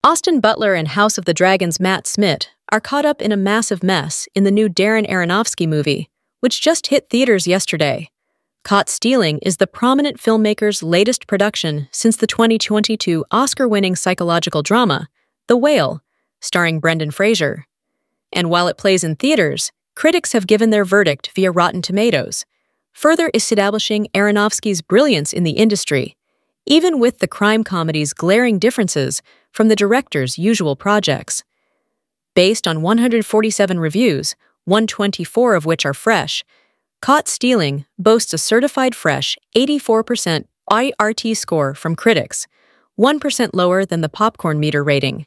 Austin Butler and House of the Dragon's Matt Smith are caught up in a massive mess in the new Darren Aronofsky movie, which just hit theaters yesterday. Caught Stealing is the prominent filmmaker's latest production since the 2022 Oscar-winning psychological drama, The Whale, starring Brendan Fraser. And while it plays in theaters, critics have given their verdict via Rotten Tomatoes, further establishing Aronofsky's brilliance in the industry, even with the crime comedy's glaring differences from the director's usual projects. Based on 147 reviews, 124 of which are fresh, Caught Stealing boasts a certified fresh 84% IRT score from critics, 1% lower than the popcorn meter rating.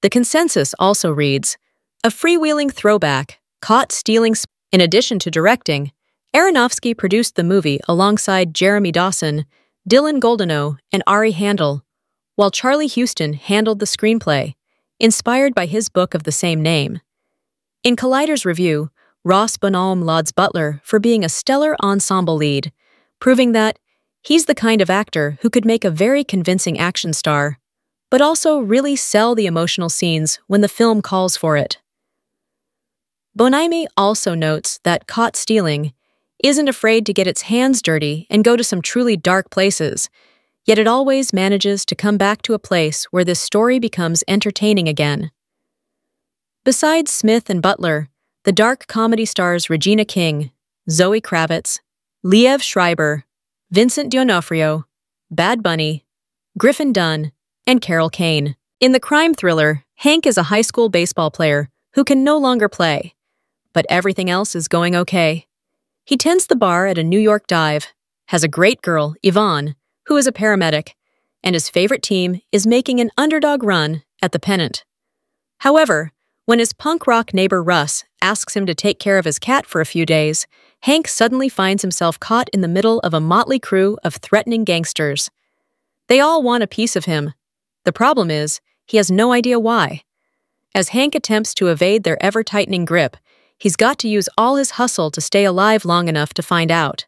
The consensus also reads, a freewheeling throwback, Caught Stealing. In addition to directing, Aronofsky produced the movie alongside Jeremy Dawson, Dylan Goldenow, and Ari Handel, while Charlie Houston handled the screenplay, inspired by his book of the same name. In Collider's review, Ross Bonholm lauds Butler for being a stellar ensemble lead, proving that he's the kind of actor who could make a very convincing action star, but also really sell the emotional scenes when the film calls for it. Bonholm also notes that Caught Stealing isn't afraid to get its hands dirty and go to some truly dark places, yet it always manages to come back to a place where this story becomes entertaining again. Besides Smith and Butler, the dark comedy stars Regina King, Zoe Kravitz, Liev Schreiber, Vincent D'Onofrio, Bad Bunny, Griffin Dunne, and Carol Kane. In the crime thriller, Hank is a high school baseball player who can no longer play, but everything else is going okay. He tends the bar at a New York dive, has a great girl, Yvonne, who is a paramedic, and his favorite team is making an underdog run at the pennant. However, when his punk rock neighbor Russ asks him to take care of his cat for a few days, Hank suddenly finds himself caught in the middle of a motley crew of threatening gangsters. They all want a piece of him. The problem is, he has no idea why. As Hank attempts to evade their ever-tightening grip, he's got to use all his hustle to stay alive long enough to find out.